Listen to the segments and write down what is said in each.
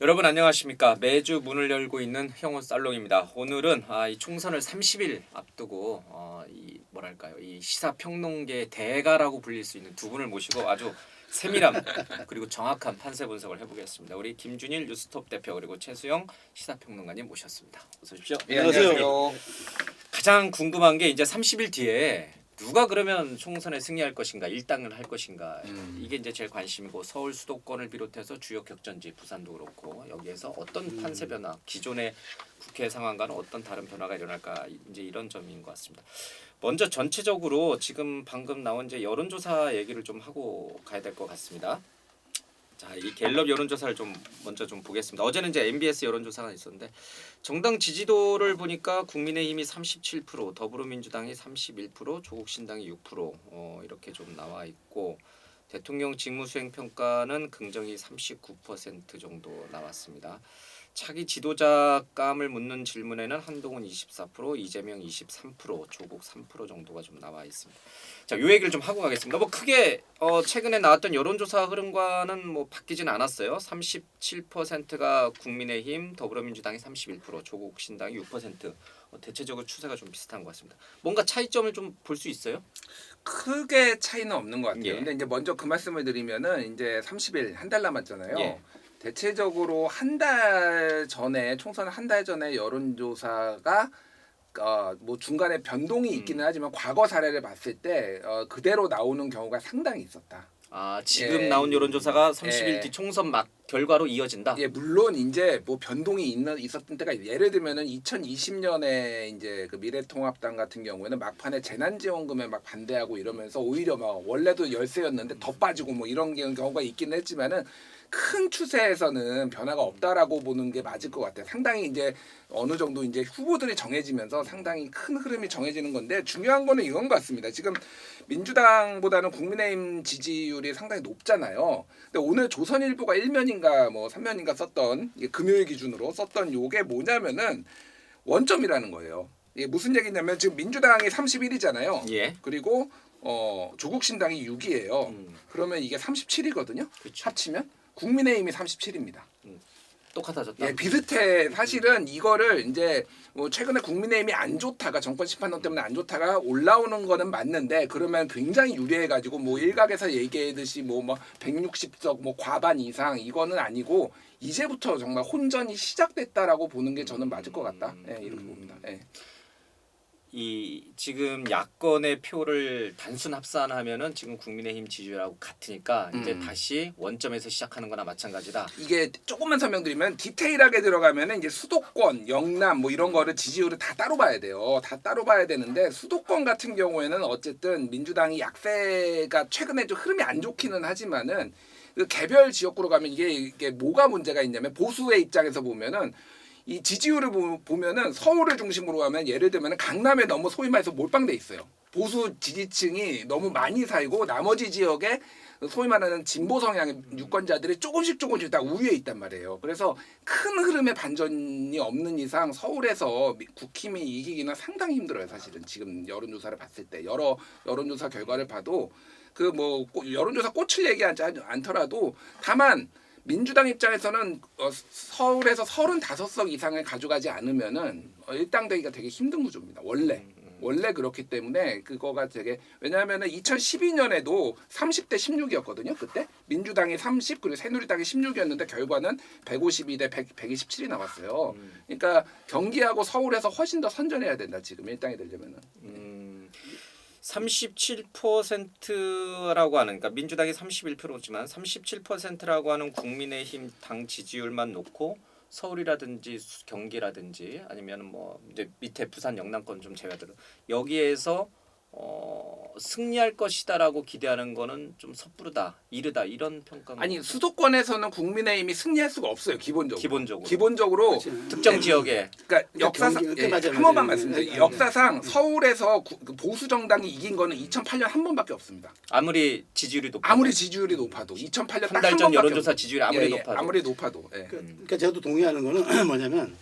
여러분 안녕하십니까. 매주 문을 열고 있는 형원 살롱입니다. 오늘은 이 총선을 30일 앞두고 이 시사평론계 대가라고 불릴 수 있는 두 분을 모시고 아주 세밀한 그리고 정확한 판세 분석을 해보겠습니다. 우리 김준일 뉴스톱 대표 그리고 최수영 시사평론가님 모셨습니다. 어서 오십시오. 네, 안녕하세요. 가장 궁금한 게 이제 30일 뒤에 누가 그러면 총선에 승리할 것인가, 일당을 할 것인가 이게 이제 제일 관심이고 서울 수도권을 비롯해서 주요 격전지 부산도 그렇고 여기에서 어떤 판세 변화, 기존의 국회 상황과는 어떤 다른 변화가 일어날까 이제 이런 점인 것 같습니다. 먼저 전체적으로 지금 방금 나온 이제 여론조사 얘기를 좀 하고 가야 될 것 같습니다. 자, 이 갤럽 여론조사를 먼저 보겠습니다. 어제는 이제 MBS 여론조사가 있었는데 정당 지지도를 보니까 국민의힘이 37%, 더불어민주당이 31%, 조국신당이 6% 이렇게 좀 나와 있고 대통령 직무수행 평가는 긍정이 39% 정도 나왔습니다. 차기 지도자감을 묻는 질문에는 한동훈 24%, 이재명 23%, 조국 3% 정도가 좀 나와 있습니다. 자, 요 얘기를 좀 하고 가겠습니다. 뭐 크게 최근에 나왔던 여론조사 흐름과는 뭐 바뀌진 않았어요. 37%가 국민의힘, 더불어민주당이 31%, 조국 신당이 6%. 대체적으로 추세가 좀 비슷한 것 같습니다. 뭔가 차이점을 좀 볼 수 있어요? 크게 차이는 없는 것 같아요. 예. 근데 이제 먼저 그 말씀을 드리면은 이제 30일 한 달 남았잖아요. 예. 대체적으로 한 달 전에 총선 한 달 전에 여론조사가 뭐 중간에 변동이 있기는 하지만 과거 사례를 봤을 때 그대로 나오는 경우가 상당히 있었다. 지금 예. 나온 여론조사가 30일 예. 뒤 총선 막 결과로 이어진다. 예, 물론 이제 뭐 변동이 있었던 때가 예를 들면은 2020년에 이제 그 미래통합당 같은 경우에는 막판에 재난지원금에 막 반대하고 이러면서 오히려 막 원래도 열세였는데 더 빠지고 뭐 이런 경우가 있기는 했지만은 큰 추세에서는 변화가 없다라고 보는 게 맞을 것 같아요. 상당히 이제 어느 정도 이제 후보들이 정해지면서 상당히 큰 흐름이 정해지는 건데 중요한 거는 이건 것 같습니다. 지금 민주당보다는 국민의힘 지지율이 상당히 높잖아요. 근데 오늘 조선일보가 1면인가 뭐 3면인가 썼던 금요일 기준으로 썼던 요게 뭐냐면은 원점이라는 거예요. 이게 무슨 얘기냐면 지금 민주당이 31이잖아요. 예. 그리고 조국신당이 6이에요. 그러면 이게 37이거든요. 그쵸. 합치면 국민의힘이 37입니다. 똑같아졌다. 예, 비슷해. 사실은 이거를 이제 뭐 최근에 국민의힘이 안 좋다가 정권 심판론 때문에 안 좋다가 올라오는 거는 맞는데 그러면 굉장히 유리해가지고 뭐 일각에서 얘기하듯이 뭐 160석 뭐 과반 이상 이거는 아니고 이제부터 정말 혼전이 시작됐다라고 보는 게 저는 맞을 것 같다. 예, 이렇게 봅니다. 예. 이 지금 야권의 표를 단순 합산하면은 지금 국민의힘 지지율하고 같으니까 이제 다시 원점에서 시작하는 거나 마찬가지다. 이게 조금만 설명드리면 디테일하게 들어가면은 이제 수도권, 영남 뭐 이런 거를 지지율을 다 따로 봐야 돼요. 다 따로 봐야 되는데 수도권 같은 경우에는 어쨌든 민주당이 약세가 최근에 좀 흐름이 안 좋기는 하지만은 그 개별 지역구로 가면 이게 뭐가 문제가 있냐면 보수의 입장에서 보면은 이 지지율을 보면은 서울을 중심으로 하면 예를 들면 강남에 너무 소위 말해서 몰빵돼 있어요. 보수 지지층이 너무 많이 살고 나머지 지역에 소위 말하는 진보 성향의 유권자들이 조금씩 다 우위에 있단 말이에요. 그래서 큰 흐름의 반전이 없는 이상 서울에서 국힘이 이기기는 상당히 힘들어요. 사실은 지금 여론조사를 봤을 때 여러 여론조사 결과를 봐도 그 뭐 여론조사 꽃을 얘기하지 않더라도 다만 민주당 입장에서는 서울에서 35석 이상을 가져가지 않으면은 일당되기가 되게 힘든 구조입니다. 원래 그렇기 때문에 그거가 되게 왜냐하면은 2012년에도 30대 16이었거든요. 그때 민주당이 30 그리고 새누리당이 16이었는데 결과는 152대 127이 나왔어요. 그러니까 경기하고 서울에서 훨씬 더 선전해야 된다. 지금 일당이 되려면은. 37%라고 하는 그러니까 민주당이 31%지만 37%라고 하는 국민의힘 당 지지율만 놓고 서울이라든지 경기라든지 아니면 뭐 이제 밑에 부산 영남권 좀 제외하더라도 여기에서 승리할 것이다라고 기대하는 거는 좀 섣부르다, 이르다 이런 평가가 아니 수도권에서는 국민의힘이 승리할 수가 없어요. 기본적으로 특정 지역에 그러니까 역사상 한 번만 말씀드릴게요. 역사상 서울에서 그 보수 정당이 이긴 거는 2008년 한 번밖에 없습니다. 아무리 지지율이 높아도 아무리 지지율이 높아도 2008년 한 달 전 여론조사 지지율이 아무리 높아도 예. 그러니까 저도 동의하는 거는 뭐냐면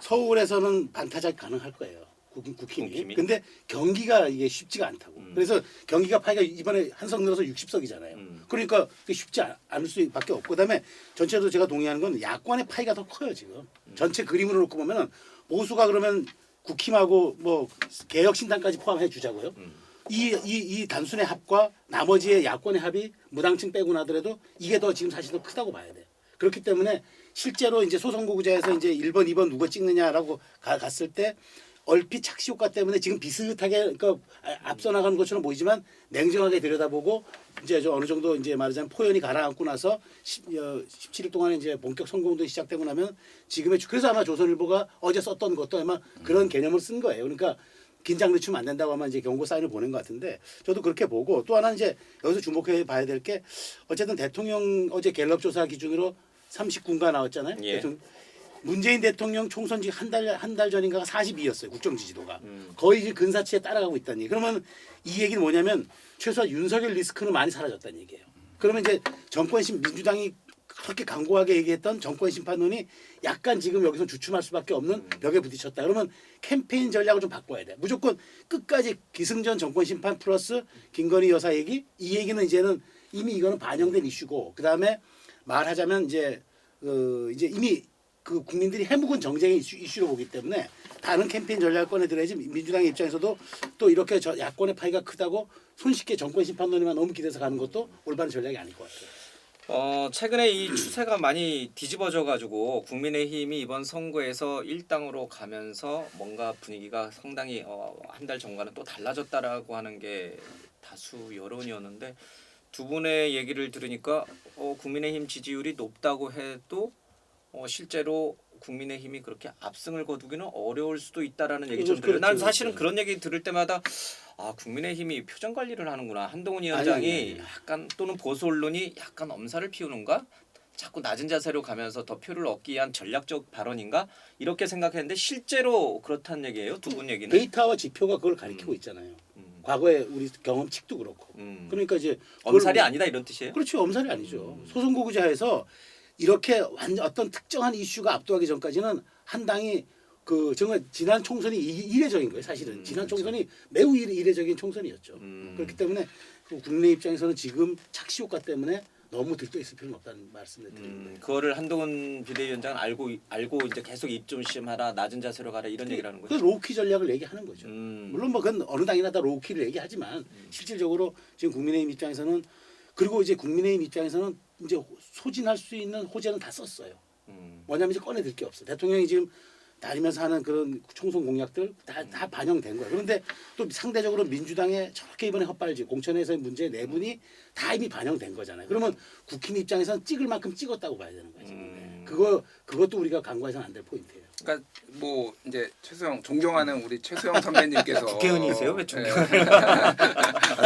서울에서는 반타작 가능할 거예요. 국힘이. 국힘이? 근데 경기가 이게 쉽지가 않다고. 그래서 경기가 파이가 이번에 한석 늘어서 60석이잖아요. 그러니까 그게 쉽지 않을 수밖에 없고 그다음에 전체적으로 제가 동의하는 건 야권의 파이가 더 커요 지금. 전체 그림으로 놓고 보면은 보수가 그러면 국힘하고 뭐 개혁 신당까지 포함해 주자고요. 이 단순의 합과 나머지의 야권의 합이 무당층 빼고 나더라도 이게 더 지금 사실 더 크다고 봐야 돼요. 그렇기 때문에 실제로 이제 소선거구제에서 이제 1번, 2번 누가 찍느냐라고 갔을 때 얼핏 착시 효과 때문에 지금 비슷하게 그러니까 앞서 나가는 것처럼 보이지만 냉정하게 들여다보고 이제 저 어느 정도 이제 말하자면 포연이 가라앉고 나서 17일 동안 이제 본격 선거운동이 시작되고 나면 지금의 그래서 아마 조선일보가 어제 썼던 것도 아마 그런 개념을 쓴 거예요. 그러니까 긴장 늦추면 안 된다고 아마 이제 경고 사인을 보낸 것 같은데 저도 그렇게 보고 또 하나 이제 여기서 주목해 봐야 될 게 어쨌든 대통령 어제 갤럽 조사 기준으로 39가 나왔잖아요. 예. 문재인 대통령 총선 한 달 전인가가 42였어요. 국정 지지도가. 거의 이제 근사치에 따라가고 있다는 얘기. 그러면 이 얘기는 뭐냐면 최소한 윤석열 리스크는 많이 사라졌다는 얘기예요. 그러면 이제 민주당이 그렇게 강고하게 얘기했던 정권 심판론이 약간 지금 여기서 주춤할 수밖에 없는 벽에 부딪혔다. 그러면 캠페인 전략을 좀 바꿔야 돼. 무조건 끝까지 기승전 정권 심판 플러스 김건희 여사 얘기 이 얘기는 이제는 이미 이거는 반영된 이슈고 그 다음에 말하자면 이제 이미 그 국민들이 해묵은 정쟁의 이슈로 보기 때문에 다른 캠페인 전략을 꺼내들어야지 민주당의 입장에서도 또 이렇게 야권의 파이가 크다고 손쉽게 정권 심판론에만 너무 기대서 가는 것도 올바른 전략이 아닐 것 같아요. 최근에 이 추세가 많이 뒤집어져 가지고 국민의힘이 이번 선거에서 일당으로 가면서 뭔가 분위기가 상당히 한 달 전과는 또 달라졌다라고 하는 게 다수 여론이었는데 두 분의 얘기를 들으니까 국민의힘 지지율이 높다고 해도 실제로 국민의힘이 그렇게 압승을 거두기는 어려울 수도 있다라는 얘기 좀 들어요. 난 사실은 그런 얘기 들을 때마다 국민의힘이 표정 관리를 하는구나. 한동훈 위원장이 약간 또는 보수 언론이 약간 엄살을 피우는가? 자꾸 낮은 자세로 가면서 더 표를 얻기 위한 전략적 발언인가? 이렇게 생각했는데 실제로 그렇다는 얘기예요. 두 분 얘기는. 데이터와 지표가 그걸 가리키고 있잖아요. 과거에 우리 경험칙도 그렇고. 그러니까 이제 엄살이 아니다 이런 뜻이에요? 그렇죠. 엄살이 아니죠. 소선거구제에서 이렇게 어떤 특정한 이슈가 압도하기 전까지는 한 당이 그 정말 지난 총선이 이례적인 거예요. 사실은 지난 총선이 매우 이례적인 총선이었죠. 그렇기 때문에 국내 입장에서는 지금 착시 효과 때문에 너무 들떠 있을 필요는 없다는 말씀을 드립니다. 그거를 한동훈 비대위원장은 알고 이제 계속 입좀심하라 낮은 자세로 가라 이런 얘기를 하는 그 거죠. 로우키 전략을 얘기하는 거죠. 물론 뭐 그건 어느 당이나 다 로우키를 얘기하지만 실질적으로 지금 국민의힘 입장에서는 그리고 이제 국민의힘 입장에서는 이제 소진할 수 있는 호재는 다 썼어요. 뭐냐면 이제 꺼내들 게 없어. 대통령이 지금 다니면서 하는 그런 총선 공약들 다 반영된 거예요. 그런데 또 상대적으로 민주당에 저렇게 이번에 헛발질 공천에서의 문제 내분이 다 이미 반영된 거잖아요. 그러면 국힘 입장에서는 찍을 만큼 찍었다고 봐야 되는 거죠. 그것도 우리가 간과해서는 안 될 포인트예요. 그러니까 뭐 이제 존경하는 우리 최수영 선배님께서 국회의원이세요? 왜 존경?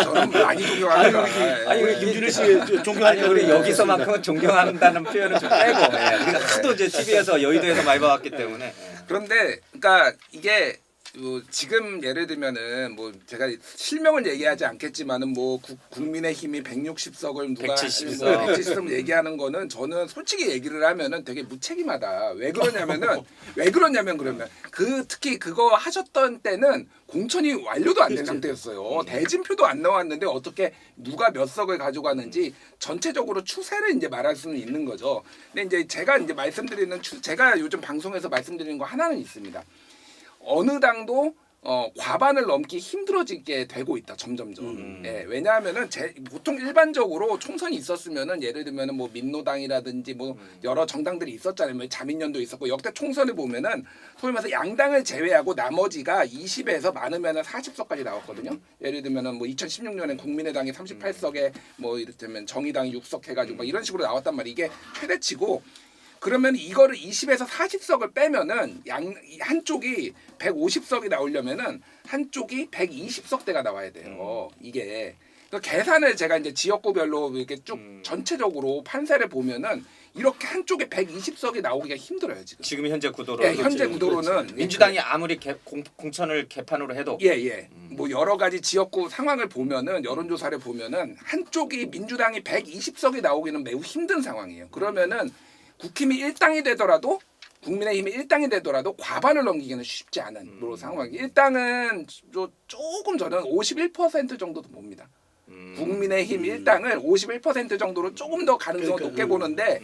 저는 많이 존경합니다. 아니 우리 김준일 씨 존경하니까 아니 우리 여기서만큼은 존경한다는 표현을 좀 빼고 우리가 하도 이제 TV에서 여의도에서 많이 봐왔기 때문에. 그런데 그러니까 이게 뭐 지금 예를 들면은 뭐 제가 실명을 얘기하지 않겠지만은 뭐 국민의힘이 160석을 누가 170석. 170석 얘기하는 거는 저는 솔직히 얘기를 하면은 되게 무책임하다. 왜 그러냐면 그러면 특히 그거 하셨던 때는 공천이 완료도 안 된 상태였어요. 대진표도 안 나왔는데 어떻게 누가 몇 석을 가져가는지 전체적으로 추세를 이제 말할 수는 있는 거죠. 근데 이제 제가 이제 제가 요즘 방송에서 말씀드리는 거 하나는 있습니다. 어느 당도 과반을 넘기 힘들어지게 되고 있다 점점점. 예, 왜냐하면은 보통 일반적으로 총선이 있었으면은 예를 들면은 뭐 민노당이라든지 뭐 여러 정당들이 있었잖아요. 뭐 자민련도 있었고 역대 총선을 보면은 소위 말해서 양당을 제외하고 나머지가 20에서 많으면은 40석까지 나왔거든요. 예를 들면은 뭐 2016년에 국민의당이 38석에 뭐 이를테면 정의당이 6석 해가지고 막 이런 식으로 나왔단 말이에요. 이게 최대치고. 그러면 이거를 20에서 40석을 빼면은 한쪽이 150석이 나오려면은 한쪽이 120석대가 나와야 돼요. 이게 그러니까 계산을 제가 이제 지역구별로 이렇게 쭉 전체적으로 판세를 보면은 이렇게 한쪽에 120석이 나오기가 힘들어요 지금. 지금 현재 구도로. 예, 현재 구도로는 민주당이 아무리 공천을 개판으로 해도. 예. 뭐 여러 가지 지역구 상황을 보면은 여론조사를 보면은 한쪽이 민주당이 120석이 나오기는 매우 힘든 상황이에요. 그러면은 국힘이 1당이 되더라도 국민의힘이 1당이 되더라도 과반을 넘기기는 쉽지 않은 그런 상황. 1당은 조금 저는 51% 정도도 봅니다. 국민의힘 1당을 51% 정도로 조금 더 가능성을 그러니까, 높게 보는데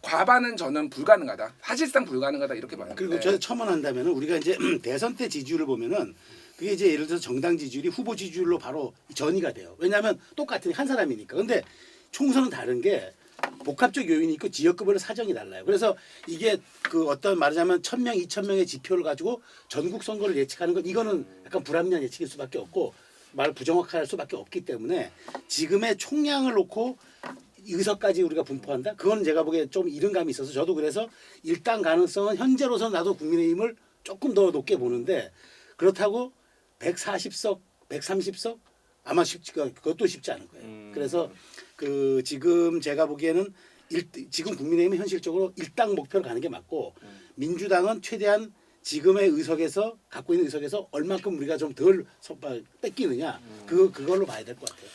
과반은 저는 불가능하다. 사실상 불가능하다 이렇게 봐요. 그리고 네. 저 첨언한다면은 우리가 이제 대선 때 지지율을 보면은 그게 이제 예를 들어서 정당 지지율이 후보 지지율로 바로 전이가 돼요. 왜냐하면 똑같은 한 사람이니까. 근데 총선은 다른 게 복합적 요인이 있고 지역구별로 사정이 달라요. 그래서 이게 그 어떤 말하자면 1,000명, 2,000명의 지표를 가지고 전국 선거를 예측하는 건 이거는 약간 불합리한 예측일 수밖에 없고 말 부정확할 수밖에 없기 때문에 지금의 총량을 놓고 의석까지 우리가 분포한다? 그건 제가 보기에 좀 이른 감이 있어서 저도 그래서 일당 가능성은 현재로서는 나도 국민의힘을 조금 더 높게 보는데 그렇다고 140석, 130석 아마 그것도 쉽지 않을 거예요. 그래서 그 지금 제가 보기에는 지금 국민의힘은 현실적으로 일당 목표를 가는 게 맞고 민주당은 최대한 지금의 의석에서 갖고 있는 의석에서 얼마큼 우리가 좀 덜 뺏기느냐 그걸로 봐야 될 것 같아요.